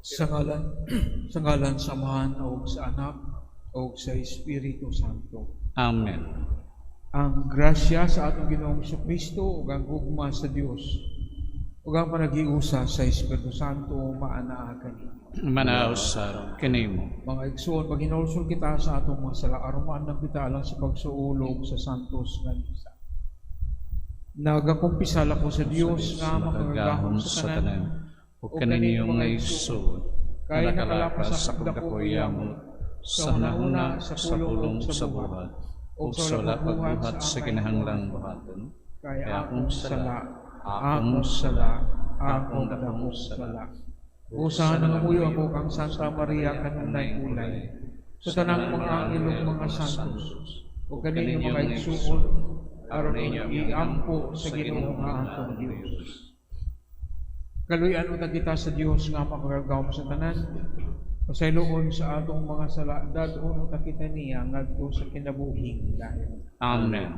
Sa ngalan, sa ngalan sa Amahan o sa Anak o sa Espiritu Santo. Amen. Ang grasya sa atong Ginoong Kristo ug ang gugma sa Dios ug ang panagiusa sa Espiritu Santo maanaa kani. Manaos sa kanimo. Mga igsoon, pag hinulsol kita sa atong mga sala, arumaan ng kita alang sa pagsuulog sa Santos nga misa. Nagakumpisal ako sa Diyos nga makagahom sa tanan, o kaninyo nga igsoon, kaya nakalapas sa pagdakoyamo, sa hunahuna sa pulong sa buhat, o sa wala pagbuhat sa kinahanglang buhaton, kaya akong sala, akong sala. Usahan ng uyo ako kang Santa Maria kanunay ulay, sa tanang mga angilong mga santos, o kaninyo mga igsuon, aron iampo sa Ginoong nga atong Diyos. Kaluyan uta kita sa Dios nga makagagawom sa tanan, pasayloon sa atong mga sala, dadon uta kita niya ngadto sa kinabuhing dayon. Amen.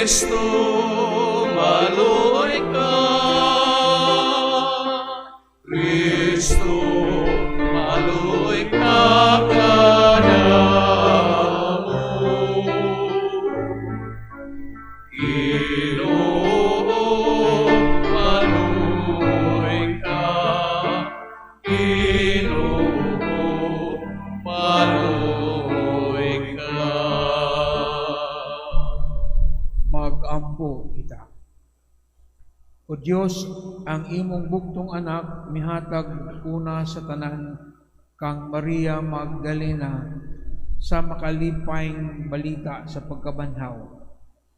Kristo, maluoy ka. Kristo, maluoy ka kanamo. Ginoo, maluoy ka. Ginoo, maluoy ka. Mag-ampo kita. O Diyos, ang imong bugtong anak mihatag una sa tanan kang Maria Magdalena sa makalipayng balita sa pagkabanhaw.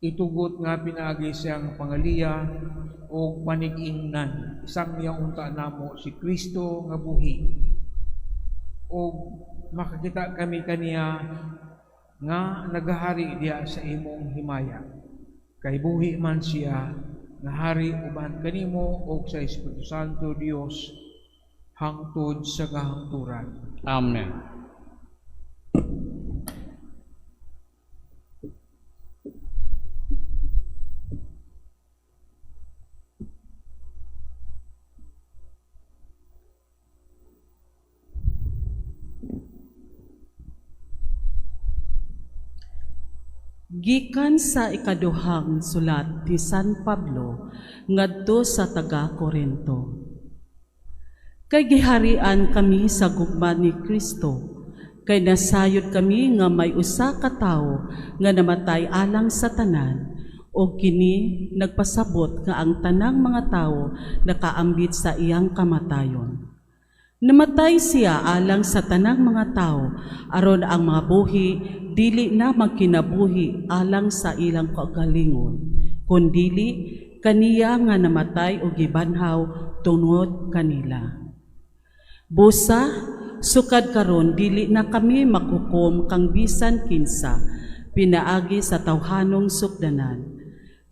Itugot nga pinaagi siyang pangaliya o panig-ingnan, isang niyang unta namo si Kristo nga buhi. O makakita kami kaniya nga nagahari diya sa imong himaya. Kay buhi man siya nga hari uban kanimo o sa Espiritu Santo Dios hangtod sa kahangturan. Amen. Gikan sa ikaduhang sulat ni San Pablo ngadto sa taga-Korinto. Kay giharian kami sa gugma ni Kristo, kay nasayod kami nga may usa ka tawo nga namatay alang sa tanan, o kini nagpasabot nga ang tanang mga tawo nakaambit sa iyang kamatayon. Namatay siya alang sa tanang mga tao, aron ang mga buhi dili na magkinabuhi alang sa ilang kagalingon, kundili kaniya nga namatay o gibanhaw tungod kanila. Busa, sukad karon dili na kami makukom kang bisan kinsa, pinaagi sa tawhanong sukdanan.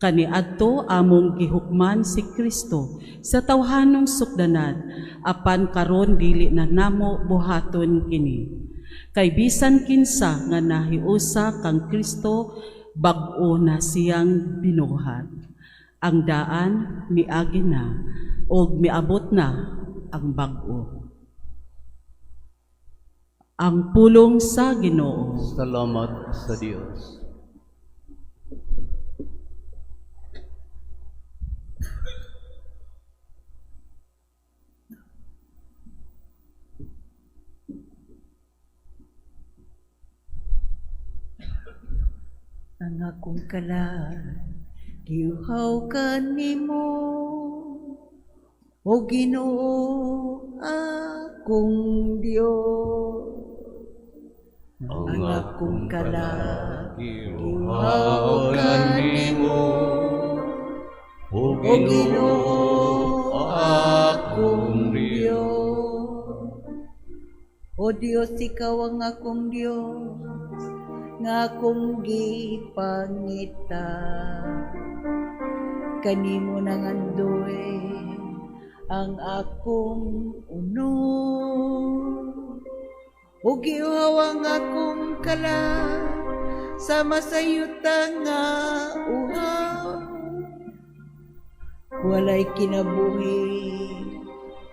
Kaniadto among gihukman si Kristo sa tawhanong sukdanan, apan karon dili na namo buhaton kini. Kay bisan kinsa nga nahiusa kang Kristo, bag-o na siyang binuhat. Ang daan miagi na og miabot na ang bag-o. Ang pulong sa Ginoo. Salamat sa Diyos. Ang akong kalan, giuhaw ka nimo, o Ginoo akong Dios. Ang akong kalan, giuhaw ka nimo, o Ginoo akong Dios. O Diyos, ikaw ang akong Diyos. nga akong gipangita. Kanimo nang andoy ang akong unong, ug giuhawang akong kala sa masayutan nga uhaw. Walay kinabuhi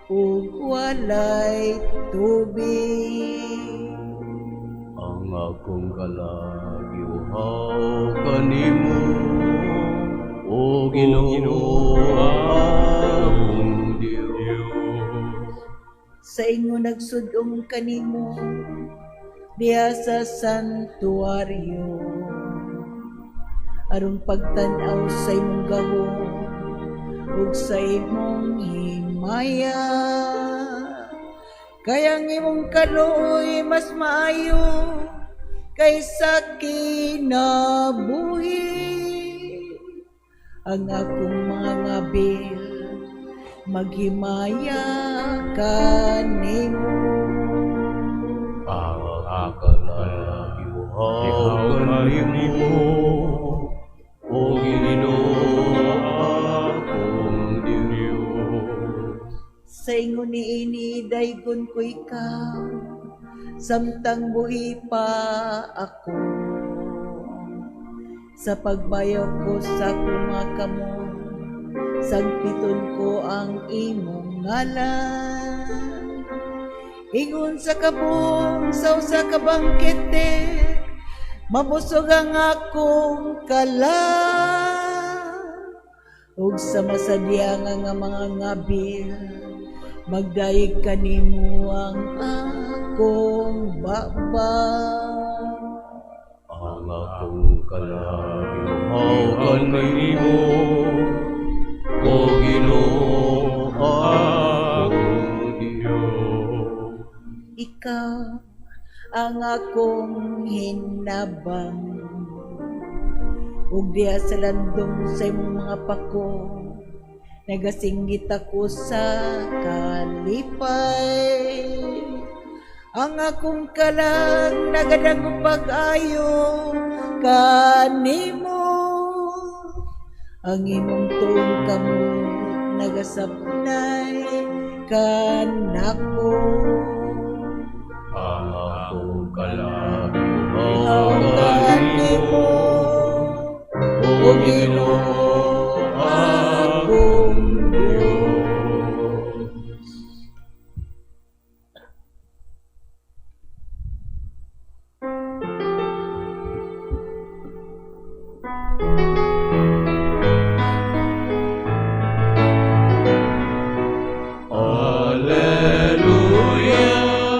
ug walay tubig. Ang akong kalagiuhaw kanimo, O Ginoo akong Dios. Sa inyo nagsudong kanimo diha sa santuaryo, aron pagtan-aw sa imong gahom ug sa imong himaya. Kaya ang imong kaluoy mas maayo kaysa kinabuhi. Ang akong mga ngabil maghimaya kanimo. Ang kalagiuhaw kanimo, O Ginoo akong Dios. Sa ingon niini daygon ko ikaw, samtang buhi pa ako. Sa pagbayaw ko sa kumakamon, sangpiton ko ang imong ngalan. Ingon sa kabong sa usa ka bangkete, mabusog ang akong kala. Ug sa masadya nga mga ngabil, magdayeg kanimo ang akong baba. Ang akong kalagiuhaw kanimo, O Ginoo akong Dios. Ikaw ang akong hinabang, ug diha sa landong sa imong mga pako, nagasinggit ako sa kalipay. Ang akong kalang nagadagong pag-ayo kanimo, ang imong tuong kamot nagasabnay kanako. Ang akong kalagiuhaw Kanimo, O Ginoo akong Dios. Alleluia,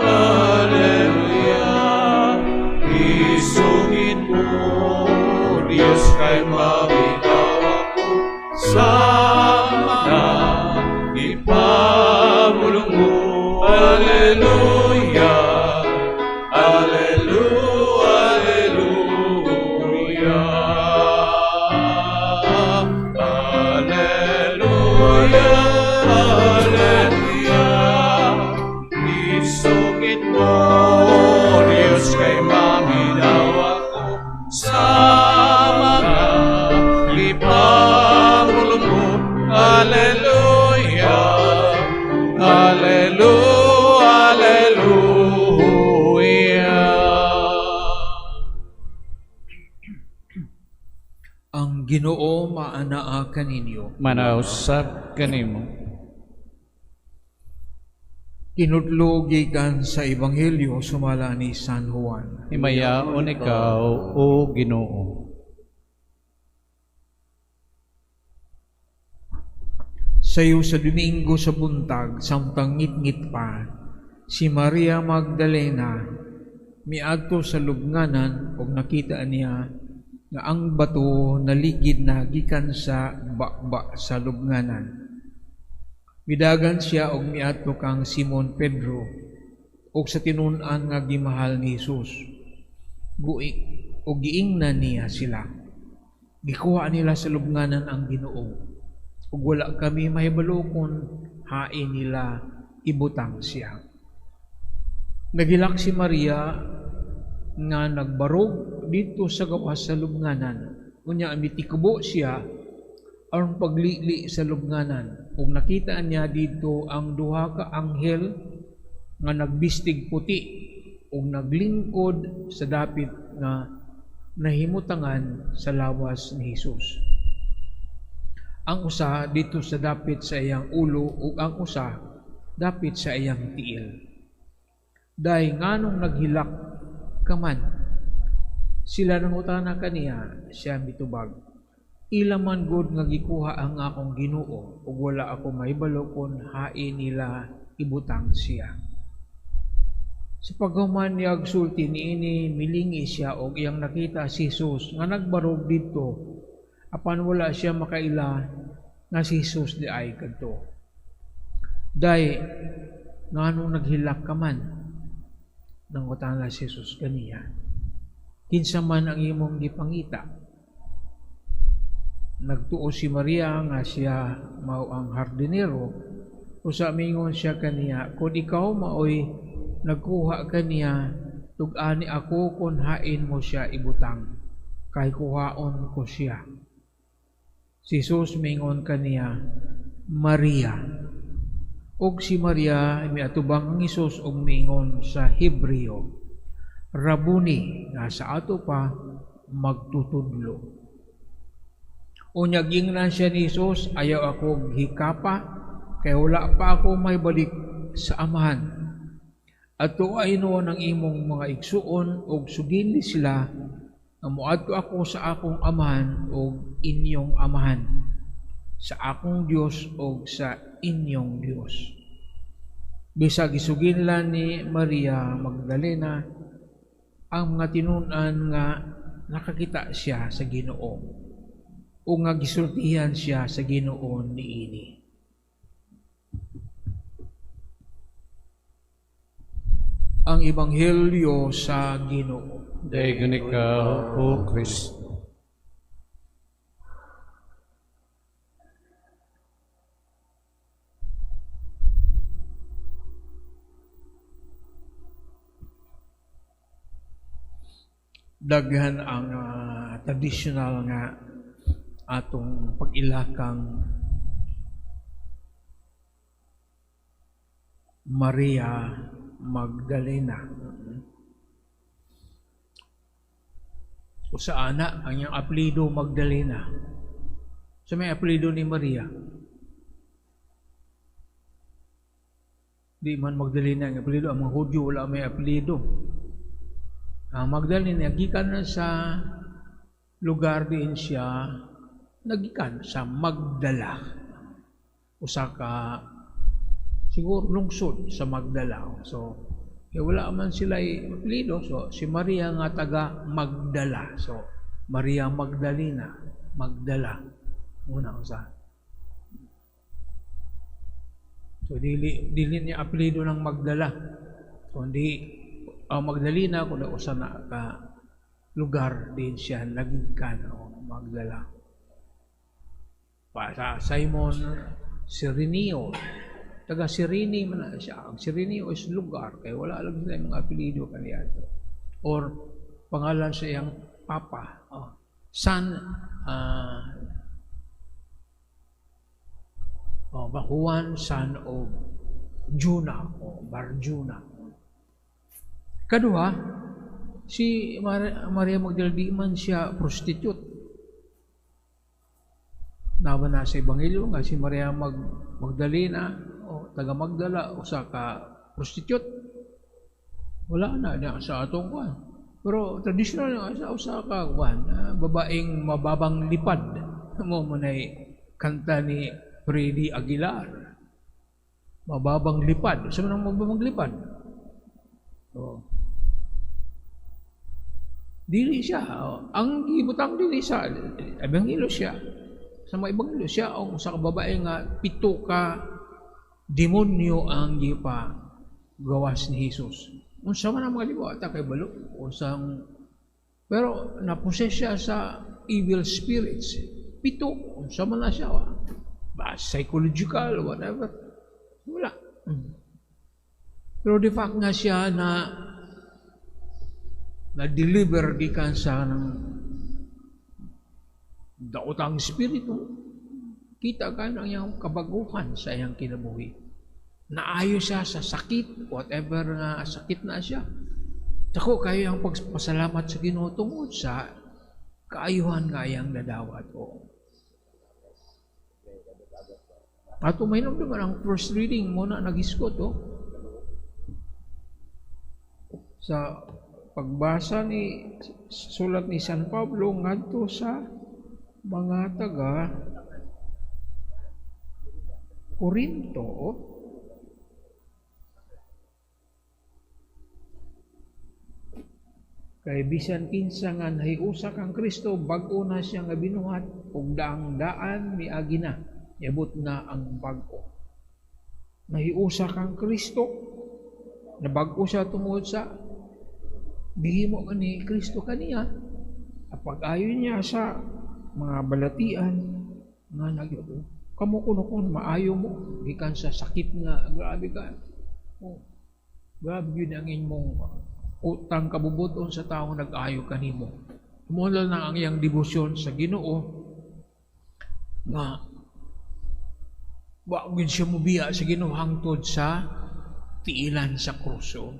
alleluia. Isugid mo, Diyos kay mabitaw ako. Sama na ipamulong mo. Alleluia, alleluia, alleluia. Alleluia, alleluia. Isugid mo, Diyos kay maminaw ako. Sama na ipamulong mo. Alleluia, alleluia, alleluia. Ang Ginoo maanaa kaninyo. Manausap kanimo. Tinudlo gikan sa Ebanghelyo sumala ni San Juan. Himayaon ikaw, O Ginoo. Sayo sa Domingo sa buntag, samtang ngit-ngit pa, si Maria Magdalena miadto sa lubnganan ug nakita niya nga ang bato naligid na gikan sa bakba sa lubnganan. Midagan siya og miadto kang Simon Pedro ug sa tinun-an nga gimahal ni Hesus. Og giingnan niya sila. Gikuha nila sa lubnganan ang Ginoo. Ug wala kami mahibalo kung hain nila ibutang siya. Nagilak si Maria nga nagbarog dito sa gawas sa lubnganan. Unya mitikubo siya aron paglili sa lubnganan. Kung nakita niya dito ang duha ka anghel nga nagbistig puti ug naglingkod sa dapit nga nahimutangan sa lawas ni Hesus. Ang usa dito sa dapit sa iyang ulo ug ang usa dapit sa iyang tiil. Dahil nganong naghilak ka man, sila nangutana kaniya, siya mitubag. Ila man gud nga gikuha ang akong Ginoo ug wala ako mahibalo kun hain nila ibutang siya. Sa paghuman niya agsulti niini milingi siya og iyang nakita si Jesus nga nagbarog dito apan wala siya makaila nga si Jesus di ay kadto. Dahil nganong naghilak ka man, nangutana si Jesus kaniya. Kinsa man ang imong gipangita? Nagtuo si Maria nga siya mao ang hardinero, usa mingon siya kaniya, kung ikaw maoy nagkuha kaniya, tug-ani ako kung hain mo siya ibutang, kay kuhaon ko siya. Si Jesus mingon kaniya, Maria. Og si Maria miatubang ang Hesus og mingon sa Hebreo, Rabuni, nga sa ato pa magtutudlo. Unya gingnan siya ni Jesus, ayaw ako hikapa, kay wala pa ako may balik sa amahan. At tuay noon ang imong mga igsuon, og sugili sila, nga muadto ako sa akong amahan, og inyong amahan, sa akong Dios, og sa inyong Dios. Bisag isuginlan ni Maria Magdalena, ang mga tinunan nga nakakita siya sa Ginoo, o nga gisultihan siya sa Ginoo niini. Ang Ebanghelyo sa Ginoo. Dayon ikaw, O Kristo. Daghan ang traditional nga atong pag-ilakang Maria Magdalena. Usa ana ang iyang apelyido Magdalena. Sa may apelyido ni Maria. Di man Magdalena ang apelyido, ang mga Hudyo wala may apelyido. Ang Magdalena gikan na sa lugar din siya nagikan sa Magdala. Usa ka siguro lungsod sa Magdala. So wala man sila apelyido, so si Maria nga taga Magdala. So Maria Magdalena, Magdala. Una usa. So dili niya apelyido ng Magdala. So hindi ang Magdalena kundi usa na ka lugar din siya nagikan o Magdala. Pa sa Simon Cirenio, taga Cirene man siya. Ang Cirenio is lugar kay wala lang sila mga apelyido kaniadto. Or pangalan sa iyang papa, son Juan, son of Juna o Barjuna. Kaduha, si Maria Magdalena di man siya prostitute. Nawa na sa Ebanghelyo nga si Maria Magdalena o taga Magdala usa ka prostitute. Wala na niya sa atong kuan. Pero traditional nga sa usa ka kuan, babaeng mababang lipad. Mo manay kanta ni Freddy Aguilar. Mababang lipad. Sa manang mababang lipad. So, dili siya. Ang gibutang dili sa Ebanghelyo siya. Sa mga Ebanghelyo siya ang usa ka babae nga 7 ka demonyo ang gipa gawas ni Jesus. Unsa man ang mga liwata kay balo usang pero naposes siya sa evil spirits. 7 unsa man na siya ba psychological whatever. Wala. Pero the fact nga siya na na-deliver gikan sa ng daotang espiritu, kita ka ng iyang kabaguhan sa iyang kinabuhi. Naayo siya sa sakit, whatever na sakit na siya. Tako kayo ang pagpasalamat sa Ginoo tungod sa kaayuhan nga iyang nadawat. At uminom naman ang first reading muna nag-iskot. Sa pagbasa ni sulat ni San Pablo ngadto sa mga taga Korinto, kay bisan kinsa nga nahiusa kang Kristo, bag-o na siya nga binuhat, ug daang daan miagi na, yabot na ang bag-o. Nahiusa kang Kristo, nabag-o siya tungod sa bihimo ni Kristo kaniya, pag-ayon niya sa mga balatian nga nagyo. Kamo kuno maayo mo gikan sa sakit nga grabe ka. Grabe yun ang imong utang kabubuton sa taong nag-ayo kanimo. Mula na ang iyang debosyon sa Ginoo nga wa gyud siya mubiya sa Ginoo hangtod sa tiilan sa kruso.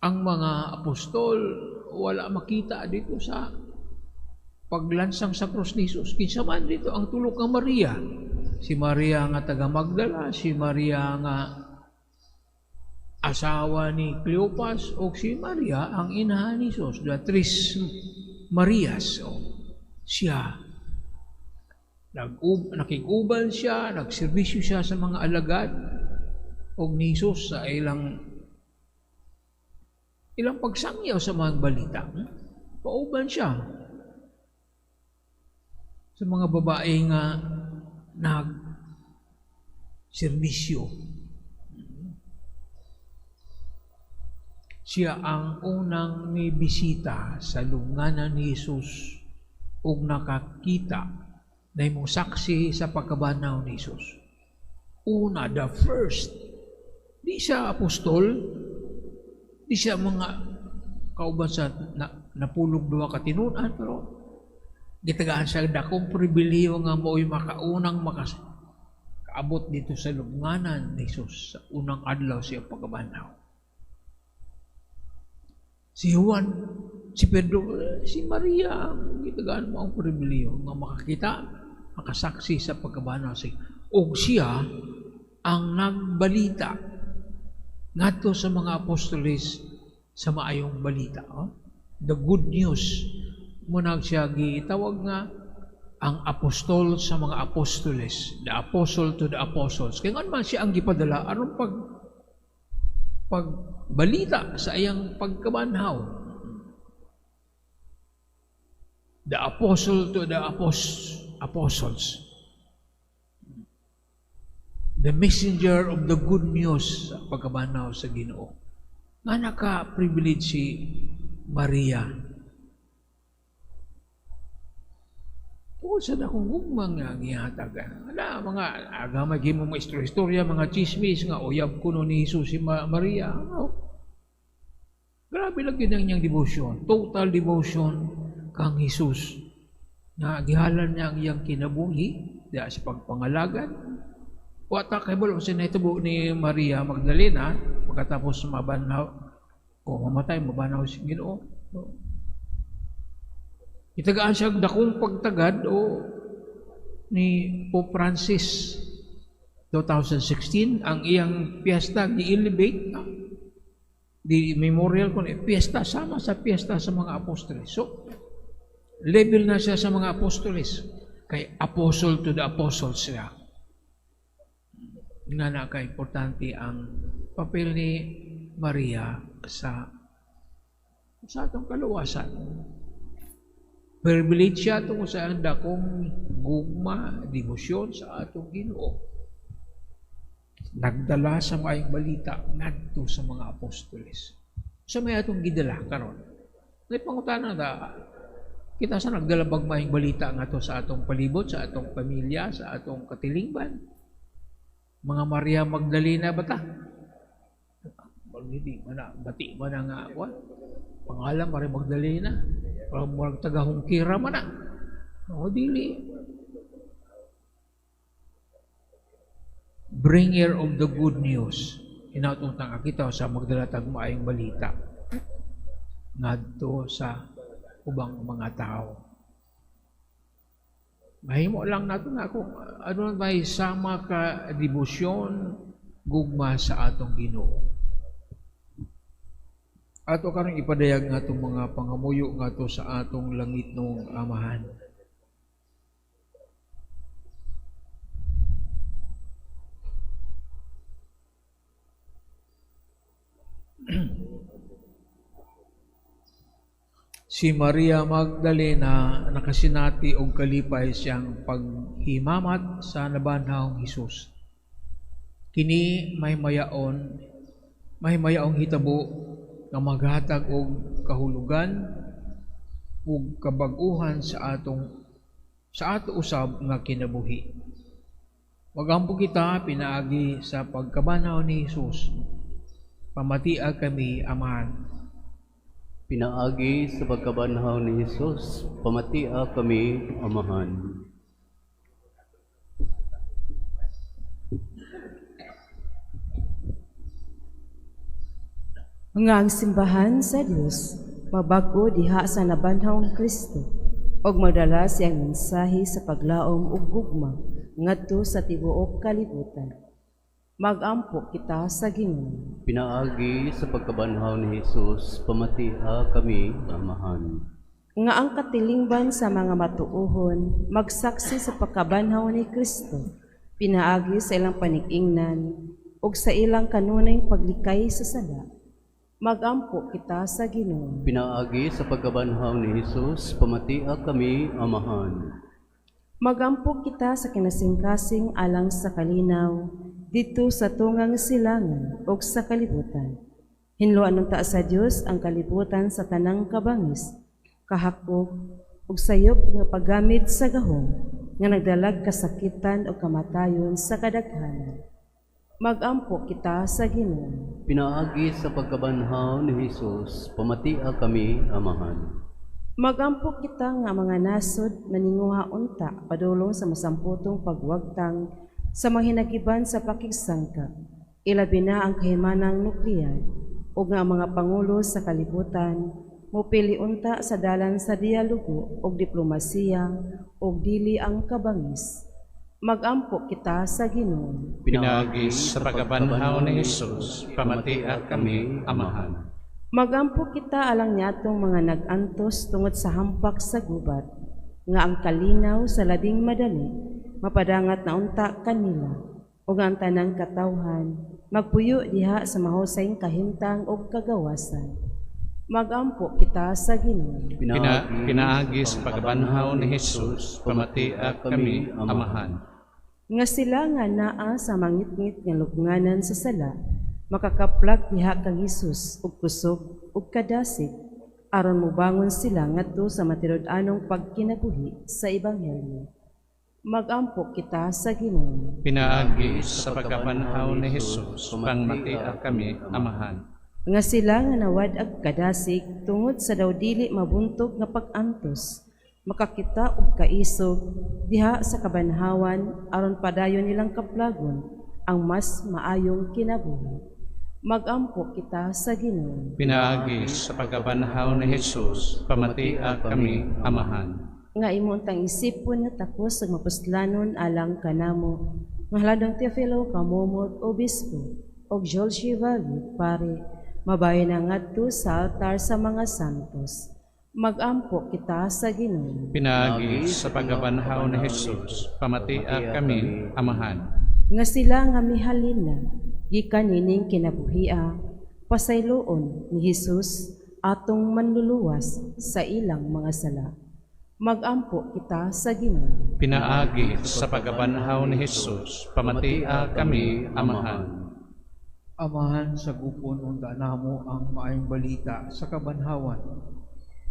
Ang mga apostol wala makita dito sa paglansang sa krus ni Jesus. Kinsa man dito ang tulo ka Maria. Si Maria nga taga Magdala, si Maria nga asawa ni Cleopas, o si Maria ang inahan ni Jesus. The Tris Marias. Siya. Nakiguban siya, nagserbisyo siya sa mga alagad, o ni Jesus sa ilang pagsangyaw sa mga balita. Pauban siya sa mga babae nga nag-serbisyo. Siya ang unang may bisita sa lunganan ni Jesus ug nakakita na imong saksi sa pagkabanaw ni Jesus. Una, the first. Di siya apostol, di siya mga kauban sa napulog duwa ka tinunan, pero gitagaan sa dakong pribiliyo nga mo'y makaunang makaabot dito sa lunganan ni Jesus sa unang adlaw siya pagkabanaw. Si Juan, si Pedro, si Maria, gitagaan mo ang pribiliyo nga makakita, makasaksi sa pagkabanaw siya. O siya ang nagbalita ngadto sa mga apostoles sa maayong balita. The good news. Muna siya gitawag nga ang apostol sa mga apostoles, the apostle to the apostles. Kaya nga man siya ang gipadala, anong pagbalita sa iyang pagkabanhaw. The apostle to the apostles. The messenger of the good news sa pagkabanhaw sa Ginoo. Nga naka-privilege si Maria. Tungkol sa dakong gugmang nga gihatagan. Mga agamay gimo mga istorya, mga chismis nga uyab kuno ni Jesus si Maria. Grabe lang yun ang niyang devotion. Total devotion kang Jesus. Nga gihalan niya ang iyang kinabuhi diya sa pagpangalagan. Wata kay bulo sa naitubo ni Maria Magdalena pagkatapos mabanaw o mamatay, mabanaw si Ginoo. Itagaan siya dakong pagtagad ni Pope Francis 2016 ang iyang piyesta gi-elevate di memorial kun piyesta sama sa piyesta sa mga apostoles. So level na siya sa mga apostoles kay apostle to the apostles siya. Nga naka-importante ang papel ni Maria sa atong kaluwasan. Privilege siya tungkol sa dakong gugma, demosyon sa atong Ginoo. Nagdala sa maayong balita ngadto sa mga apostoles. Sa may atong gidala karon. May pangutana da kita sa nagdala bag maayong balita ngadto sa atong palibot, sa atong pamilya, sa atong katilingban. Mga Maria Magdalena ba ta? hindi man na, bati man na nga, pangalan, Maria Magdalena, parang taga-hungkira man na. O, dili. Bringer of the good news. Inatutang kita sa magdalatag maayong balita ngadto sa ubang mga tao. Mahimo lang nato na kung ano may sama ka debosyon gugma sa atong Ginoo. Ato karong ipadayag nga itong mga pangamuyo nga to sa atong langit nung Amahan. Si Maria Magdalena nakasinati og kalipay siyang paghimamat sa nabanhawng Hesus. Kini may mayaong hitabo nga maghatag og kahulugan ug kabag-uhan sa ato usab nga kinabuhi. Magampo kita pinaagi sa pagkabanhaw ni Hesus. Pamatia kami, Amahan. Pinaagi sa pagkabanhaw ni Jesus, pamatia kami, Amahan. Nga ang simbahan sa Dios, mabago diha sa nabanhawng Kristo, og magdala siyang mensahe sa paglaom ug gugma ngadto sa tibuok kalibutan. Magampo kita sa Ginoo. Pinaagi sa pagkabanhaw ni Jesus, pamatia kami, Amahan. Nga ang katilingban sa mga matuohon, magsaksi sa pagkabanhaw ni Kristo, pinaagi sa ilang panig-ingnan, ug sa ilang kanunay paglikay sa sala. Magampo kita sa Ginoo. Pinaagi sa pagkabanhaw ni Jesus, pamatia kami, Amahan. Magampo kita sa kinasingkasing alang sa kalinaw, dito sa tungang silangan o sa kalibutan. Hinluan ng taas sa Diyos ang kalibutan sa tanang kabangis, kahakop, ug sayop nga paggamit sa gahom, nga nagdalag kasakitan o kamatayon sa kadaghanan. Magampo kita sa Ginoo. Pinaagi sa pagkabanhaw ni Jesus, pamatia kami, Amahan. Magampo kita nga mga nasod maninguha unta padulong sa masamputong pagwagtang sa mga hinagiban sa pakigsangka, ilabi na ang kahimanang nukleyar, o nga mga pangulo sa kalibutan, mupili unta sa dalan sa dialogo o diplomasiya o dili ang kabangis. Magampo kita sa Ginoo. Pinaagi sa pagkabanhaw ni Jesus, pamatia kami, Amahan. Magampo kita alang niyatong mga nag-antos tungod sa hampak sa gubat, nga ang kalinaw sa labing madali, mapadangat na unta kanila, ug ang tanang katawhan, magpuyo diha sa mahusayng kahimtang o kagawasan. Magampo kita sa Ginoo. Pinaagi sa pagkabanhaw ni Jesus, pamatia kami, Amahan. Nga sila nga naa sa mangitngit nga lubnganan sa sala, makakaplak diha kang Hesus ug kusog ug kadasig, aron mobangon sila ngadto sa matirud-anong pagkinabuhi sa ebanghelyo. Magampo kita sa Ginoo. Pinaagi sa pagkabanhaw ni Jesus, pamatia kami, Amahan. Nga sila nga nawad-ag kadasig tungod sa daw dili mabuntog nga pag-antos, makakita og kaisog diha sa kabanhawan aron padayon nilang kaplagon ang mas maayong kinabuhi. Magampo kita sa Ginoo. Pinaagi sa pagkabanhaw ni Jesus, pamatia kami, Amahan. Nga imo untang isipon nga takos sa mapuslanon alang kanamo, nga haladang Teofilo Kamomot, Obispo, og Joel Shivali, pare, mabayan na ngadto sa altar sa mga santos. Magampo kita sa Ginoo. Pinaagi sa pagkabanhaw ni Jesus, pamatia kami, Amahan. Nga sila nga mihalin na, gikan nining kinabuhia, pasayloon ni Jesus atong manluluwas sa ilang mga sala. Magampo kita sa Ginoo. Pinaagi sa pagkabanhaw ni Jesus, pamatia kami, Amahan. Amahan, sa gupon unta namo ang maayong balita sa kabanhawan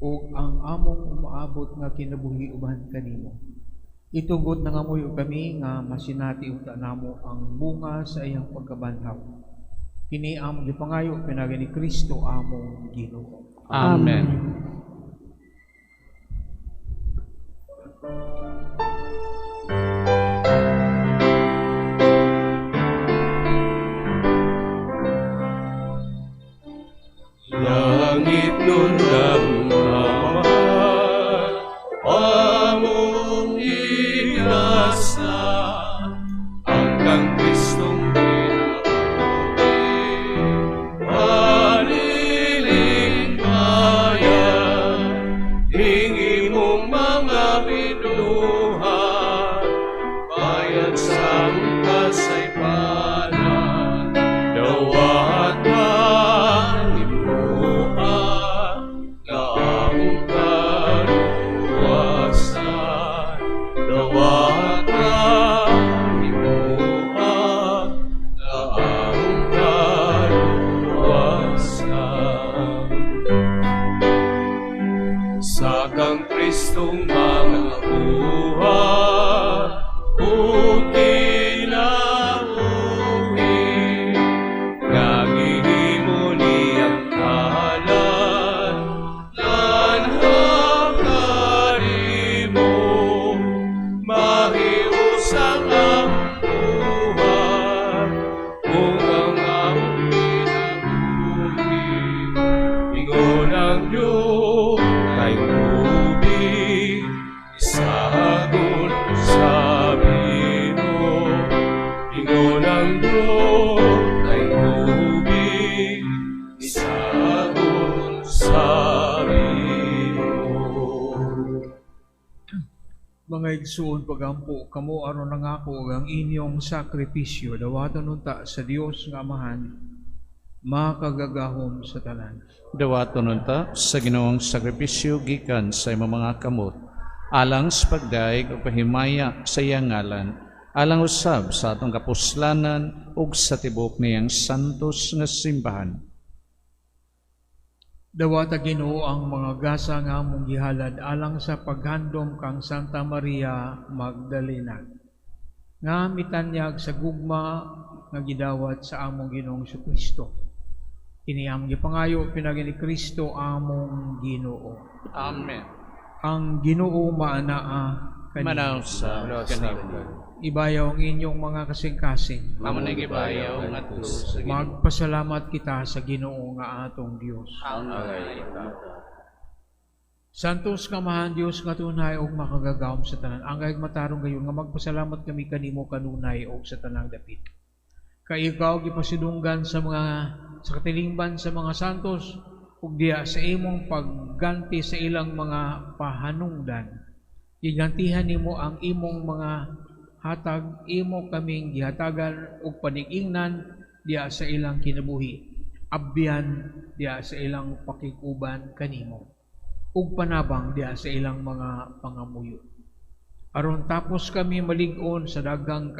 o ang among umaabot nga kinabuhi uban kanimo. Itugod na ngamuyo kami nga masinati unta namo ang bunga sa iyang pagkabanhaw. Kini among gipangayo pinagi ni Kristo among Ginoo. Amen. Langit nun ang Ama, among inasa, hanggang Kristong pinakauwi, malilingkayan, hingi mong mga binuhat, bayad sang kasaypanan, dawat Sakang Kristong mga buhat, o kinabuhi, nagihimo niyang kalan, lanhakarimo, mahiusang ang buhat, kung ang among pinabuhi, ingon ang Diyos, kay tubig, isagon sa bino. Ingon ang Diyos, kay tubig, isagon sa bino. Mga igsoon pagampo, kamo aron nangako ang inyong sakripisyo, dawaton unta sa Dios nga Amahan, makagagahom sa tanan. Dawaton unta sa Ginoong sakripisyo gikan sa imong mga kamot, alang sa pagdaig o pahimaya sa iyang ngalan, alang usab sa atong kapuslanan ug sa tibok niyang santos nga simbahan. Dawata Ginoo ang mga gasa nga among gihalad alang sa paghandom kang Santa Maria Magdalena, nga mitanyag sa gugma nga gidawat sa among Ginoong Kristo. Kini among gipangayo pinagi ni Kristo among Ginoo. Amen. Ang Ginoo maanaa kanimo. Manaw sa kanimo. Ibayaw ang inyong mga kasing-kasing. Amo na gibayaw nga sa Ginoo. Magpasalamat kita sa Ginoo nga atong Dios. Santos ka mahan Dios nga tunay og makagagahom sa tanan. Ang gayud matarong gayon nga magpasalamat kami kanimo kanunay og sa tanang dapit. Kay ikaw gipasidunggan sa katilingban sa mga santos ug diya sa imong pagganti sa ilang mga pahanungdan. Gigantihan nimo ang imong mga hatag, imo kaming gihatagan ug panig-ingnan diya sa ilang kinabuhi. Abyan diya sa ilang pakikuban kanimo ug panabang diya sa ilang mga pangamuyo. Aron tapos kami malig-on sa daghang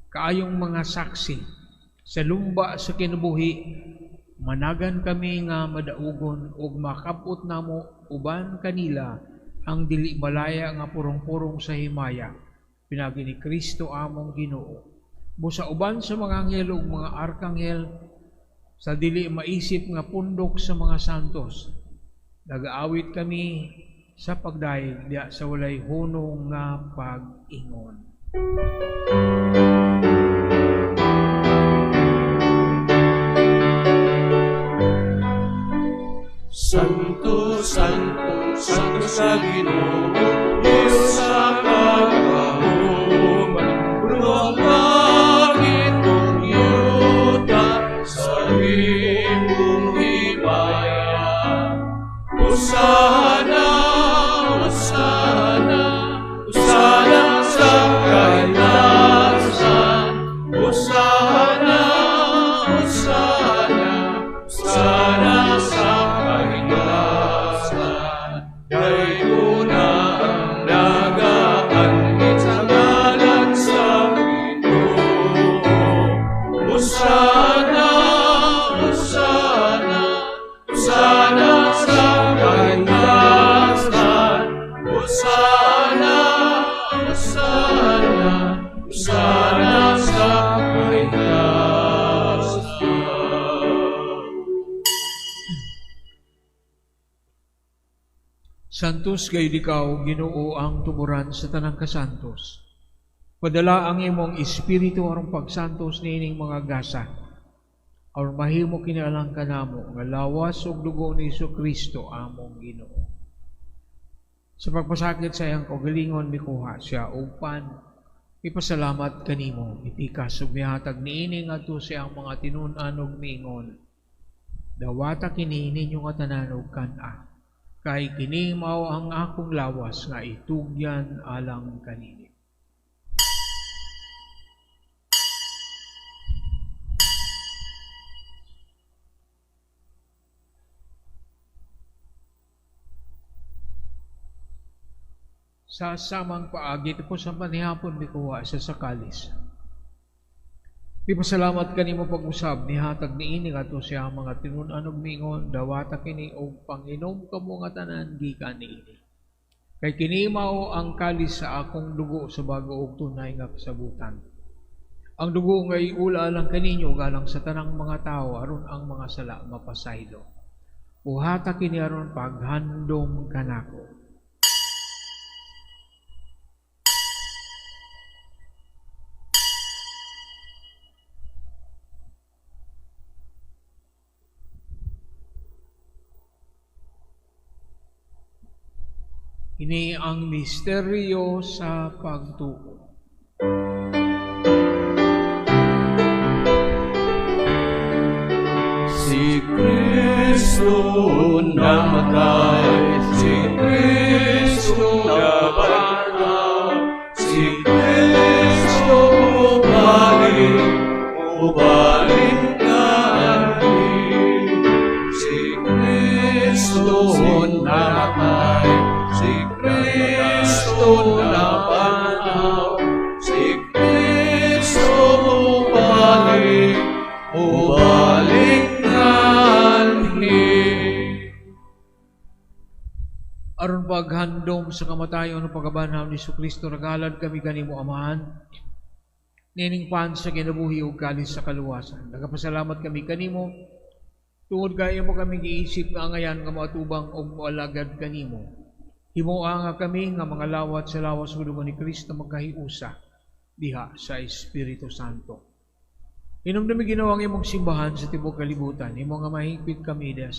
kaayong mga saksi sa lumba sa kinabuhi, managan kami nga madaugon ug makabot namo uban kanila ang dili malaya nga purong-purong sa himaya pinagi ni Kristo among Ginoo. Busa uban sa mga anghel ug mga arkanghel, sa dili maisip nga pundok sa mga santos, nagaawit kami sa pagdaig diya sa walay hunong nga pag-ingon. Santo, Santo, Santo sa Ginoo, Diyos sa kagahuman, puno ang langit kong yuta sa imong himaya. Hosana, Hosana, Hosana sa kaitaasan. Hosana, Hosana, Hosana sa kay una ang nagaanggit sa ngalan sa Ginoo. Hosana, Hosana, Hosana sa kaitaasan. Hosana, Hosana, Hosana sa kaitaasan. Santos gayud ikaw, Ginoo, ang tumuran sa tanang kasantos. Padala ang imong espiritu aron pagsantos niining mga gasa. Aron mahimo kinialang kanamo nga lawas ug dugo ni Kristo among Ginoo. Sa pagpasakit sa iyang kaugalingon mikuha siya upan ipasalamat kanimo itikas ug mihatag niini ngadto sa iyang mga tinun-an ug miingon. Dawata kini ninyo nga tanan ug kan-a. Kay kini mao ang akong lawas nga itugyan alang kanini. Sa samang paagi po sa panihapon mikuha sa sakalis. Ipasalamat kanimo pag-usab ni hatag niini ngadto sa mga tinun-an ug miingon dawata kini og panginom kamo nga tanan gikan niini. Kay kini mao ang kalis sa akong dugo sa bago ug tunay nga kasabutan. Ang dugo nga iula lang kaninyo galang sa tanang mga tao aron ang mga sala mapasaylo. Buhata kini aron paghandom kanako. Ini ang misteryo sa pagtuo. Si Kristo namatay, si Kristo nabanhaw, si Kristo ubalik nga atin. Si Kristo namatay, si Kristo nabanhaw, si Kristo ubalik Aron paghandom sa kamatayon ng pagkabanhaw ni Kristo nagalad kami kanimo Amahan. Nining pan sa kinabuhi ug kalis sa kaluwasan. Nagapasalamat kami kanimo tungod kay mo kami giisip nga angayan nga matubang og moalagad kanimo. Himuha nga kami nga mga lawat sa lawas ug dugo ni Kristo magkahiusa diha sa Espiritu Santo. Hinumdumi ginawang imong simbahan sa tibuok kalibutan, imo nga mahigpit kami diha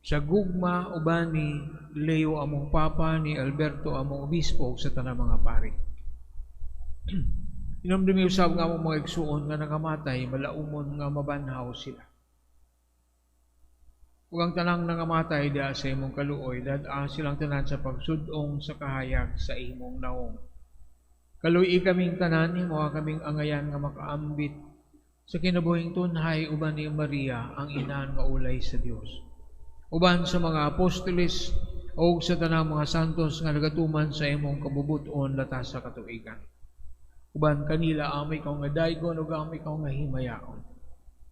sa gugma uban ni Leo among papa, ni Alberto among obispo sa tanang mga pari. Hinumdumi usab nga among mga igsuon nga nakamatay, malaumon nga mabanhaw sila. Ug ang tanang nangamatay diha sa imong kaluoy, dad-a silang tanan sa pagsudong sa kahayag sa imong naong. Kaluoy kaming tanan, imo kaming angayan nga makaambit sa kinabuhing tunhay uban ni Maria, ang inahan nga ulay sa Dios. Uban sa mga apostoles o sa tanang mga santos nga nagatuman sa imong kabubuton latas sa katuigan. Uban kanila amay kaw nga daygon ug amay kaw nga himayaon.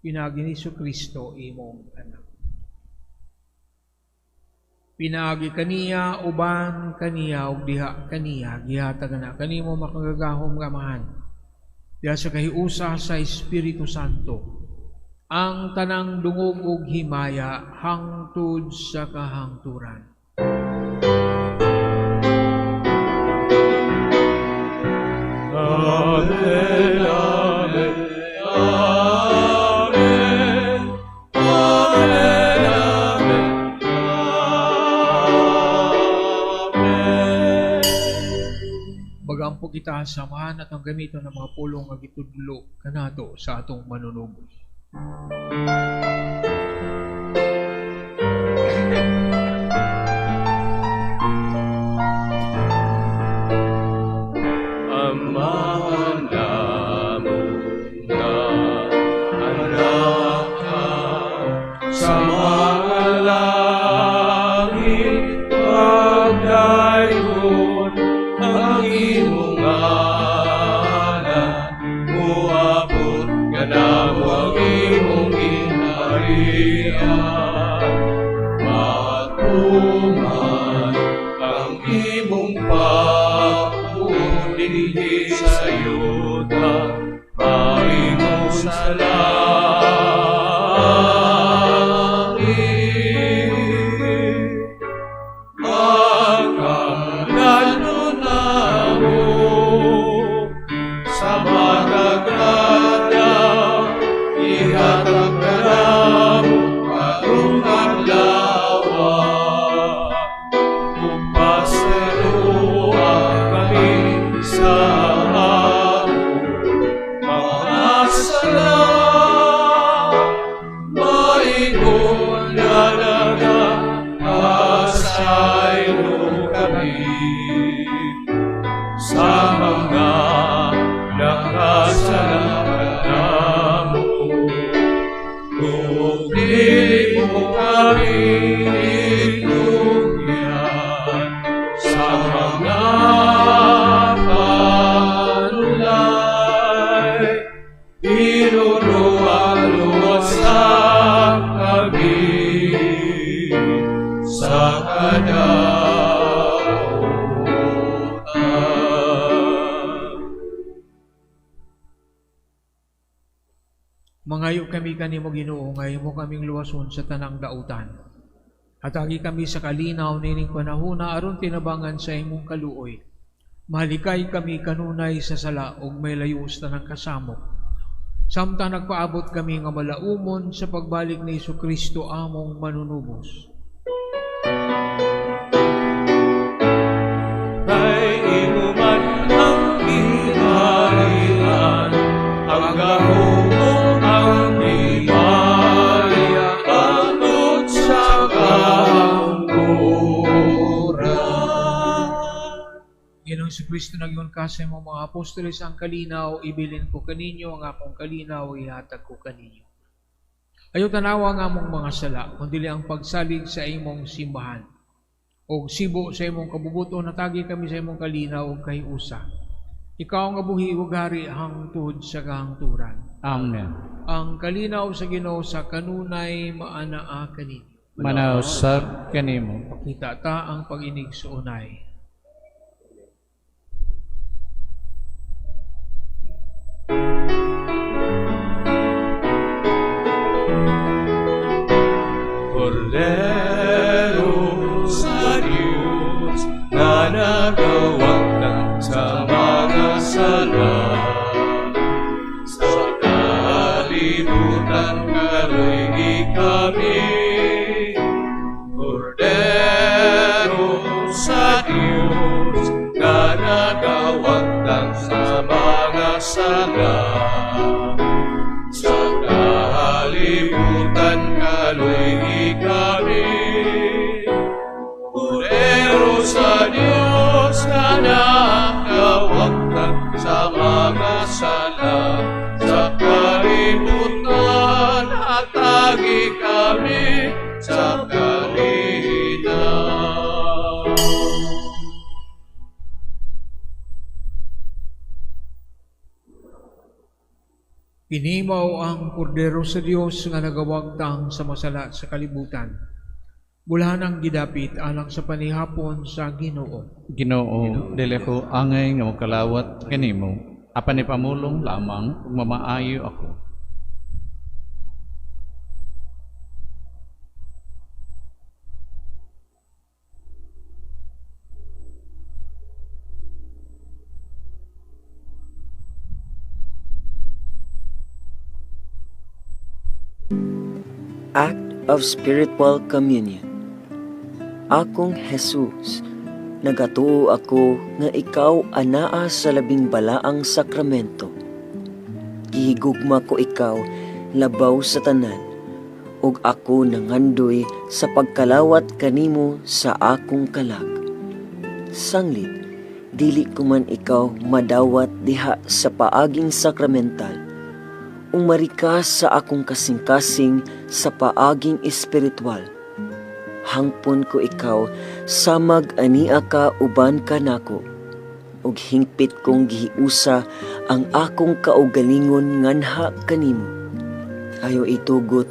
Pinagi ni Kristo imong anak. Pinagi kaniya uban kaniya ug diha kaniya gihatag na kanimo makagagahom nga Amahan. Diha sa kahiusa sa Espiritu Santo. Ang tanang dungog ug himaya hangtod sa kahangturan. Amen, amen, amen, amen, amen. Bagampo kita sa Amahan at ang gamiton ng mga pulong nga gitudlo kanato sa atong manunubos. Amahan namon na anak sa mga langit pagdayon ang imong ngalan muabot kanamo ang imong ginharian matuman ang imong pagpuli sa yuta maingong sa langit pasaluwa kami sa among mga sala. Maingon nga nag-asaylo kami sa mga nakasalanan namo. Kung dili mo kami itugyan sa mga panulay, inuruan-luwasan kami sa kadautan. Mangayo kami kanimo Ginoo, ngayon mo kaming luwason sa tanang dautan. Atagi kami sa kalinaw nining panahona aron tinabangan sa imong kaluoy. Mahalikay kami kanunay sa sala ug may layos tanang kasamok. Samtang nagpaabot kami nga malaumon sa pagbalik ni Jesucristo among manunubos. Kay imo man ang giharian, ang gahumong ang himaya, abot sa kahangguran. Ginoong Jesucristo nagyon ka sa imong mga apostoles ang kalinaw, ibilin ko kaninyo ang akong kalinaw, ihatag ko kaninyo. Ayaw tanawa nga among mga sala, kundi ang pagsalig sa imong simbahan. O sibo sa imong kabubuton, natagi kami sa imong kalinaw o kahiusa. Ikaw ang abuhi ug hari hangtod sa kahangturan. Amen. Ang kalinaw sa Ginoo sa kanunay maanaa kaninyo. Manausab kanimo. Pakita ta ang pag-inig sa unay. Kordero sa Diyos na nagawag sa mga sala, sa kalibutan kaluy kami. Kordero sa Diyos na nagawag sa mga sala, sa kalibutan kaluy kami. Kordero sa Diyos na nagawag sa mga sala, sa kalibutan atagi kami sa kalinaw. Pinimaw ang kordero sa Dios nga nagawagtang sa masala sa kalibutan. Bulahan ang gidapit alang sa panihapon sa Ginoo. Ginoo, dili ko angay nga makalawat kanimo. Apan ni pamulong lamang ug mamaayo ako. Act of Spiritual Communion. Akong Jesus, nagatuo ako nga ikaw anaa sa labing balaang sakramento. Gihigugma ko ikaw labaw sa tanan, ug ako nangandoy sa pagkalawat kanimo sa akong kalag. Sanglit, dili ko man ikaw madawat diha sa paaging sakramental, umarika sa akong kasing-kasing sa paaging espiritual. Hangpon ko ikaw samag ania ka uban kanako, ug hingpit kong gihiusa ang akong kaugalingon nganha kanimo. Ayo itugot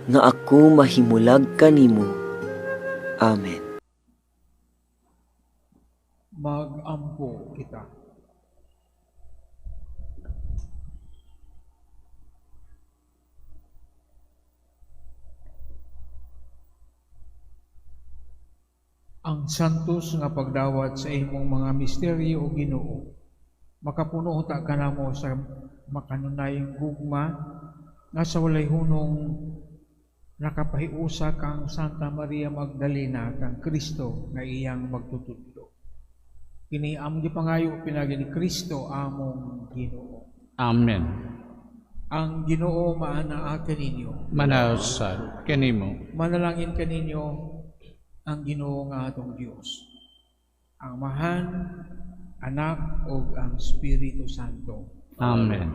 nga ako mahimulag kanimo. Amen. Mag-ampo kita. Ang santos nga pagdawat sa imong mga misteryo o Ginoo, makapuno ta kanamo sa makanunayang gugma nga sa walay hunong nakapahiusa kang Santa Maria Magdalena kang Kristo nga iyang magtutudlo. Kini among gipangayo pinagi ni Kristo among Ginoo. Amen. Ang Ginoo maanaa kaninyo. Manausad kanimo. Manalangin kaninyo ang Ginoo nga atong Dios. Ang Amahan, Anak ug ang Espiritu Santo. Amen.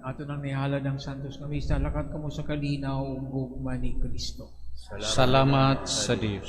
Ato nang nihalad ang Santos nga misa, lakat kamo sa kalinaw ug gugma ni Kristo. Salamat sa Dios.